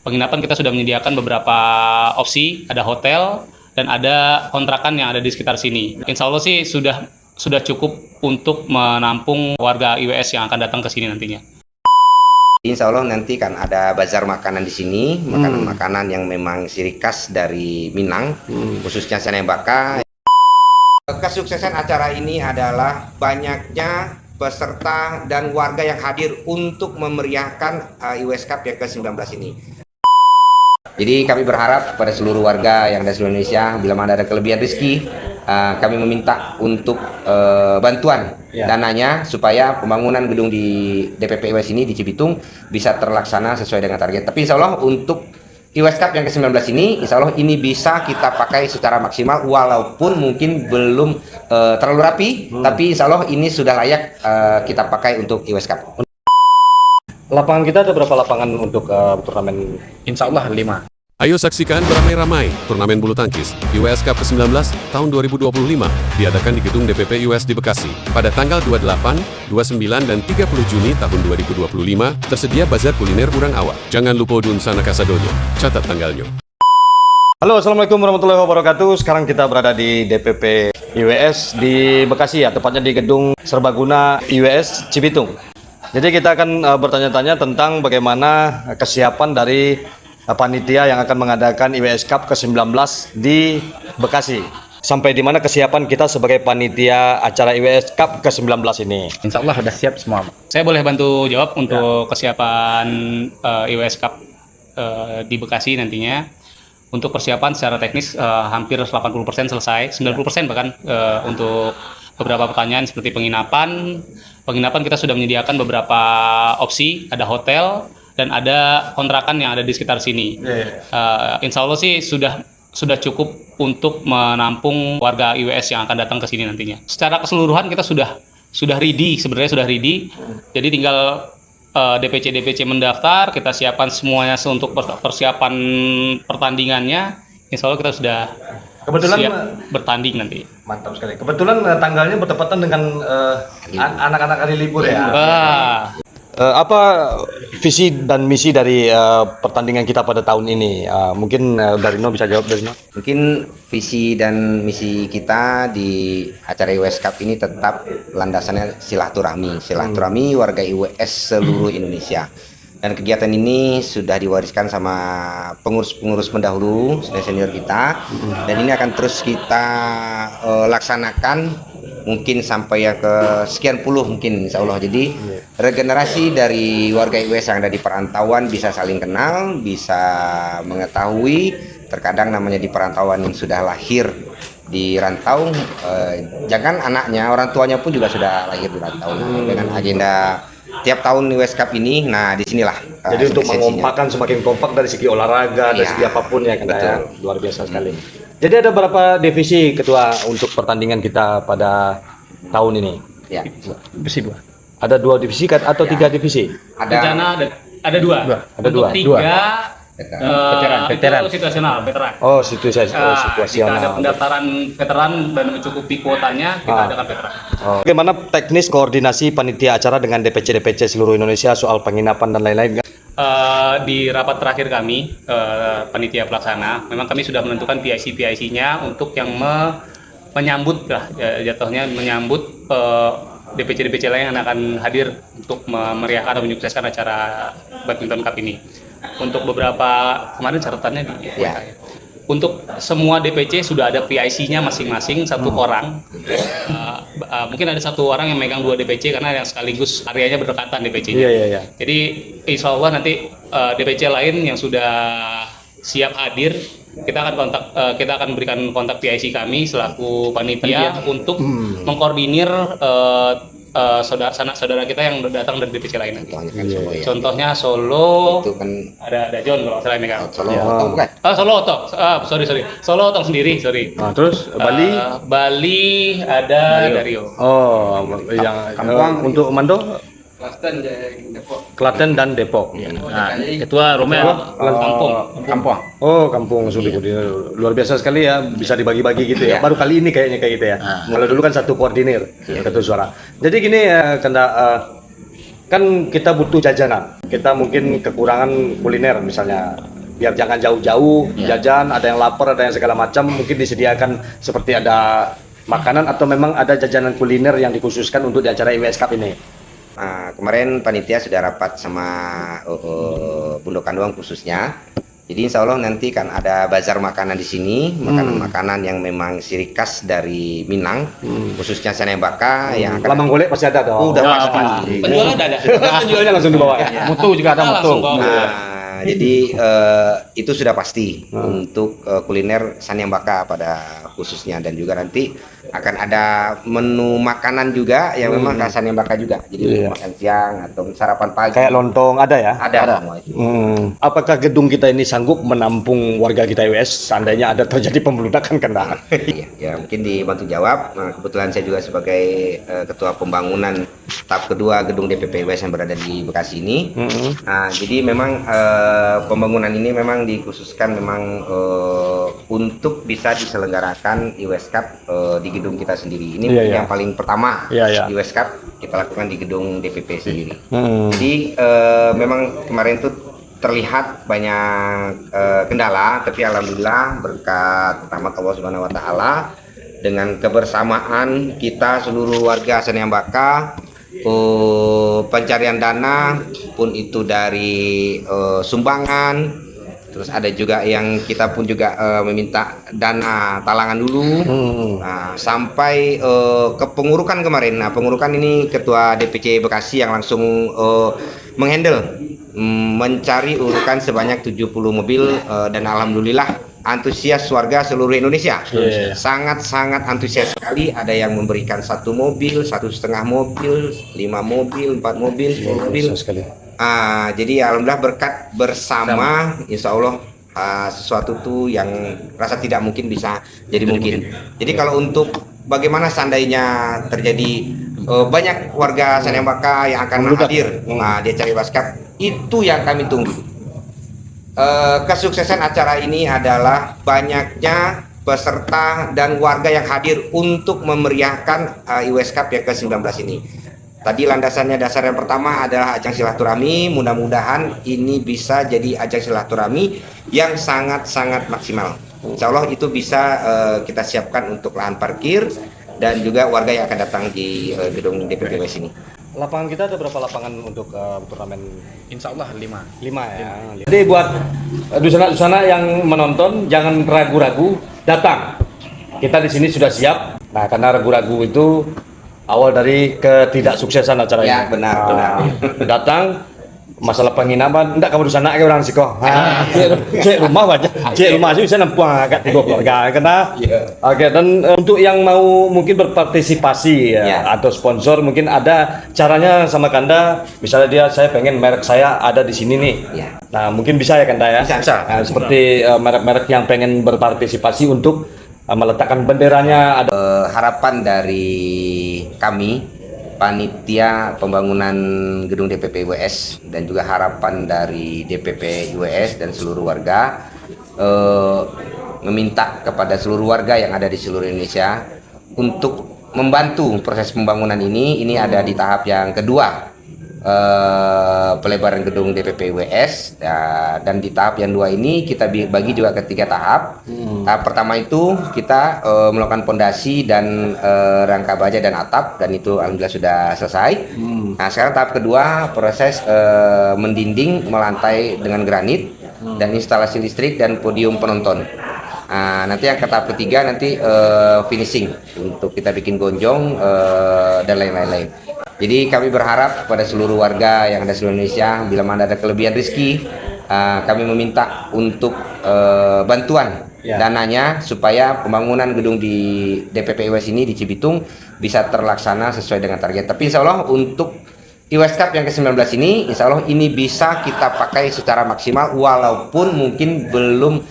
Penginapan kita sudah menyediakan beberapa opsi, ada hotel dan ada kontrakan yang ada di sekitar sini. Insya Allah sih sudah cukup untuk menampung warga IWS yang akan datang ke sini nantinya. Insya Allah nanti kan ada bazar makanan di sini, makanan-makanan yang memang ciri khas dari Minang, khususnya Sanembaka. Kesuksesan acara ini adalah banyaknya peserta dan warga yang hadir untuk memeriahkan IWS Cup yang ke-19 ini. Jadi kami berharap pada seluruh warga yang ada di seluruh Indonesia, bila mana ada kelebihan rezeki, kami meminta untuk bantuan dananya supaya pembangunan gedung di DPP IWS ini di Cibitung bisa terlaksana sesuai dengan target. Tapi insya Allah untuk IWS Cup yang ke-19 ini, insya Allah ini bisa kita pakai secara maksimal walaupun mungkin belum terlalu rapi, tapi insya Allah ini sudah layak kita pakai untuk IWS Cup. Lapangan kita ada berapa lapangan untuk turnamen? Insya Allah 5. Ayo saksikan beramai-ramai turnamen bulu tangkis IWS Cup ke-19 tahun 2025 diadakan di gedung DPP IWS di Bekasi pada tanggal 28, 29, dan 30 Juni tahun 2025. Tersedia bazar kuliner urang awak. Jangan lupa dun sana kasadonyo. Catat tanggalnya. Halo, assalamualaikum warahmatullahi wabarakatuh. Sekarang kita berada di DPP IWS di Bekasi ya, tepatnya di gedung Serbaguna IWS Cibitung. Jadi kita akan bertanya-tanya tentang bagaimana kesiapan dari panitia yang akan mengadakan IWS Cup ke-19 di Bekasi. Sampai di mana kesiapan kita sebagai panitia acara IWS Cup ke-19 ini? Insya Allah sudah siap semua. Saya boleh bantu jawab untuk kesiapan IWS Cup di Bekasi nantinya. Untuk persiapan secara teknis hampir 80% selesai, 90% bahkan untuk beberapa pertanyaan seperti penginapan. Penginapan kita sudah menyediakan beberapa opsi, ada hotel dan ada kontrakan yang ada di sekitar sini. Insya Allah sih sudah cukup untuk menampung warga IWS yang akan datang ke sini nantinya. Secara keseluruhan kita sudah ready, sebenarnya sudah ready. Jadi tinggal DPC mendaftar, kita siapkan semuanya untuk persiapan pertandingannya. Insya Allah kita sudah siap bertanding nanti. Mantap sekali. Kebetulan tanggalnya bertepatan dengan anak-anak hari libur ya. Apa visi dan misi dari pertandingan kita pada tahun ini? Mungkin Darino bisa jawab, Darino. Mungkin visi dan misi kita di acara IWS Cup ini tetap landasannya silaturahmi warga IWS seluruh Indonesia. Dan kegiatan ini sudah diwariskan sama pengurus-pengurus pendahulu, senior kita, dan ini akan terus kita laksanakan mungkin sampai yang ke sekian puluh mungkin insya Allah. Jadi regenerasi dari warga IWS yang ada di perantauan bisa saling kenal, bisa mengetahui. Terkadang namanya di perantauan yang sudah lahir di rantau, jangan anaknya, orang tuanya pun juga sudah lahir di rantau. Dengan agenda tiap tahun IWS Cup ini, nah disinilah jadi untuk mengompakkan semakin kompak dari segi olahraga, dari segi apapun ya, ya, luar biasa sekali. Jadi ada berapa divisi ketua untuk pertandingan kita pada tahun ini? Ya. Divisi 2. Ada 2 divisi atau 3 divisi? Ada dua. Ada untuk 3. Veteran. Itu situasional, veteran. Oh, situasional. Jika ada pendaftaran veteran dan mencukupi kuotanya, kita adakan veteran. Bagaimana teknis koordinasi panitia acara dengan DPC seluruh Indonesia soal penginapan dan lain-lain? Di rapat terakhir kami, panitia pelaksana, memang kami sudah menentukan PIC-nya untuk yang menyambut jatuhnya menyambut DPC lain yang akan hadir untuk memeriahkan atau menyukseskan acara badminton cup ini. Untuk beberapa kemarin catatannya untuk semua DPC sudah ada PIC-nya masing-masing satu orang. Mungkin ada satu orang yang megang 2 DPC karena yang sekaligus areanya berdekatan DPC-nya. Jadi insya Allah nanti DPC lain yang sudah siap hadir, kita akan berikan kontak PIC kami selaku panitia untuk mengkoordinir sanak saudara kita yang datang dari DPC lain nanti. Contohnya Solo, itu kan ada John kalau salah megang. Solo Otong. Solo Otong sendiri, sorry. Terus Bali ada Dario. Oh, yang untuk Mando? Klaten dan Depok. Nah, ketua Romeo Kampung. Oh, Kampung Sulit. Luar biasa sekali ya, bisa dibagi-bagi gitu ya. Baru kali ini kayaknya kayak gitu ya. Kalau dulu kan satu koordinir, satu suara. Jadi gini ya, kan kita butuh jajanan. Kita mungkin kekurangan kuliner misalnya. Biar jangan jauh-jauh jajan, ada yang lapar, ada yang segala macam, mungkin disediakan seperti ada makanan atau memang ada jajanan kuliner yang dikhususkan untuk di acara IWS Cup ini. Nah, kemarin panitia sudah rapat sama Pondok Kanduang khususnya. Jadi insya Allah nanti kan ada bazar makanan di sini, makanan-makanan yang memang ciri khas dari Minang, khususnya Sanembaka yang akan Lamang golek pasti ada dong. udah pasti. Penjualnya ada. Penjualnya langsung dibawa. Mutu juga ada mutu. Nah, jadi itu sudah pasti untuk kuliner Sanembaka pada khususnya, dan juga nanti akan ada menu makanan juga yang memang khas Sanembaka juga. Jadi makan siang atau sarapan pagi. Kayak lontong ada ya? Ada semua itu. Apakah gedung kita ini sanggup menampung warga kita IWS seandainya ada terjadi pembeludakan kendaraan? Iya, ya mungkin dibantu jawab. Nah, kebetulan saya juga sebagai ketua pembangunan tahap kedua gedung DPP IWS yang berada di Bekasi ini. Nah, jadi memang pembangunan ini memang dikhususkan memang untuk bisa diselenggarakan IWS Cup di gedung kita sendiri. Ini yang paling pertama IWS Cup kita lakukan di gedung DPP sendiri. Jadi memang kemarin tuh terlihat banyak kendala, tapi alhamdulillah berkat rahmat Allah Subhanahu wa taala dengan kebersamaan kita seluruh warga Sanembaka, pencarian dana pun itu dari sumbangan, terus ada juga yang kita pun juga meminta dana talangan dulu, nah, sampai ke pengurukan kemarin. Nah, pengurukan ini ketua DPC Bekasi yang langsung menghandle, mencari urukan sebanyak 70 mobil, dan alhamdulillah antusias warga seluruh Indonesia. Sangat-sangat antusias sekali. Ada yang memberikan 1 mobil, 1,5 mobil, 5 mobil, 4 mobil, 10 mobil. Jadi alhamdulillah berkat bersama, insya Allah sesuatu tuh yang rasa tidak mungkin bisa jadi mungkin. Jadi kalau untuk bagaimana seandainya terjadi banyak warga Sanembaka yang akan hadir di acara IWS Cup, itu yang kami tunggu. Kesuksesan acara ini adalah banyaknya peserta dan warga yang hadir untuk memeriahkan IWS Cup yang ke-19 ini. Tadi landasannya, dasar yang pertama adalah ajang silaturahmi. Mudah-mudahan ini bisa jadi ajang silaturahmi yang sangat-sangat maksimal. Insya Allah itu bisa kita siapkan untuk lahan parkir dan juga warga yang akan datang di gedung DPP IWS ini. Lapangan kita ada berapa lapangan untuk turnamen? Insya Allah 5. 5 ya. Jadi buat dusana-dusana yang menonton jangan ragu-ragu, datang. Kita di sini sudah siap. Nah, karena ragu-ragu itu awal dari ketidaksuksesan acara ini. Ya, benar. Datang, masalah penginapan, enggak kamu di sana ke orang siko. Cek rumah aja. Cek rumah sih bisa nampu agak 3 keluarga karena. Oke, dan untuk yang mau mungkin berpartisipasi atau sponsor, mungkin ada caranya sama Kanda. Misalnya saya pengen merek saya ada di sini nih. Nah, mungkin bisa ya Kanda ya. Bisa. Nah, seperti merek-merek yang pengen berpartisipasi untuk meletakkan benderanya ada. Harapan dari kami panitia pembangunan gedung DPP IWS dan juga harapan dari DPP IWS dan seluruh warga, meminta kepada seluruh warga yang ada di seluruh Indonesia untuk membantu proses pembangunan ini. Ini ada di tahap yang kedua, pelebaran gedung DPP IWS, dan di tahap yang 2 ini kita bagi juga ke 3 tahap. Tahap pertama itu kita melakukan pondasi dan rangka baja dan atap, dan itu alhamdulillah sudah selesai. Nah, sekarang tahap kedua proses mendinding, melantai dengan granit, dan instalasi listrik dan podium penonton. Nanti yang ke tahap ketiga nanti finishing untuk kita bikin gonjong dan lain-lain. Jadi kami berharap kepada seluruh warga yang ada di seluruh Indonesia, bila mana ada kelebihan rezeki, kami meminta untuk bantuan dananya supaya pembangunan gedung di DPP IWS ini di Cibitung bisa terlaksana sesuai dengan target. Tapi insya Allah untuk IWS Cup yang ke-19 ini, insya Allah ini bisa kita pakai secara maksimal, walaupun mungkin belum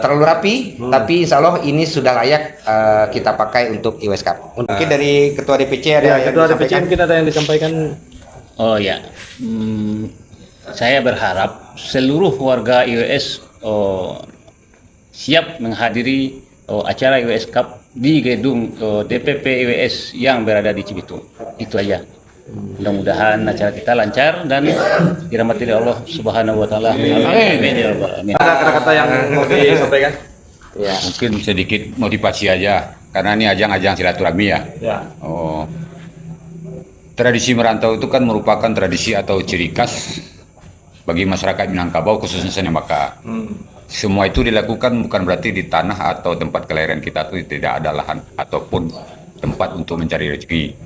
terlalu rapi, tapi insya Allah ini sudah layak kita pakai untuk IWS Cup. Mungkin dari Ketua DPC ada yang Ketua DPC disampaikan? mungkin ada yang disampaikan. Oh ya, saya berharap seluruh warga IWS siap menghadiri acara IWS Cup di gedung DPP IWS yang berada di Cibitung. Itu aja. Mudah-mudahan acara kita lancar dan dirahmati oleh Allah Subhanahu wa taala. Amin. Ya Rabbal alamin. Ada kata-kata yang mau disampaikan? Ya. Mungkin sedikit motivasi aja, karena ini ajang-ajang silaturahmi ya. Ya. Oh, tradisi merantau itu kan merupakan tradisi atau ciri khas bagi masyarakat Minangkabau, khususnya Sanembaka. Semua itu dilakukan bukan berarti di tanah atau tempat kelahiran kita itu tidak ada lahan ataupun tempat untuk mencari rezeki.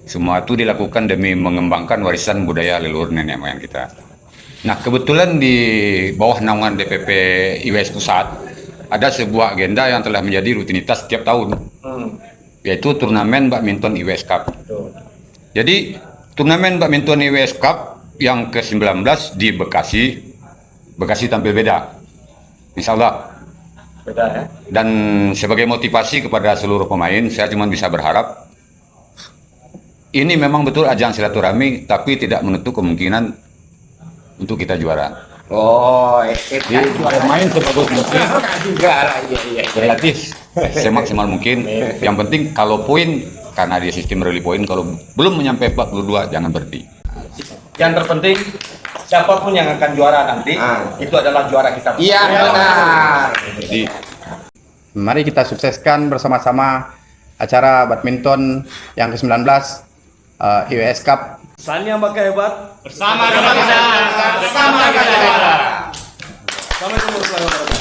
Semua itu dilakukan demi mengembangkan warisan budaya leluhur nenek moyang kita. Nah, kebetulan di bawah naungan DPP IWS Pusat ada sebuah agenda yang telah menjadi rutinitas setiap tahun, yaitu turnamen badminton IWS Cup. Jadi, turnamen badminton IWS Cup yang ke-19 di Bekasi tampil beda. Insya Allah. Beda ya. Dan sebagai motivasi kepada seluruh pemain, saya cuma bisa berharap ini memang betul ajang silaturahmi, tapi tidak menutup kemungkinan untuk kita juara. Oh, Main sebagus mungkin, juga lah, iya. relatif semaksimal mungkin. Yang penting kalau poin, karena dia sistem rally poin, kalau belum menyampai 42 jangan berhenti. Yang terpenting siapapun yang akan juara nanti itu adalah juara kita. Iya, benar. Jadi Mari kita sukseskan bersama-sama acara badminton yang ke-19 IWS Cup. Sanembaka hebat. Bersama kita. Bersama kita. Sampai jumpa.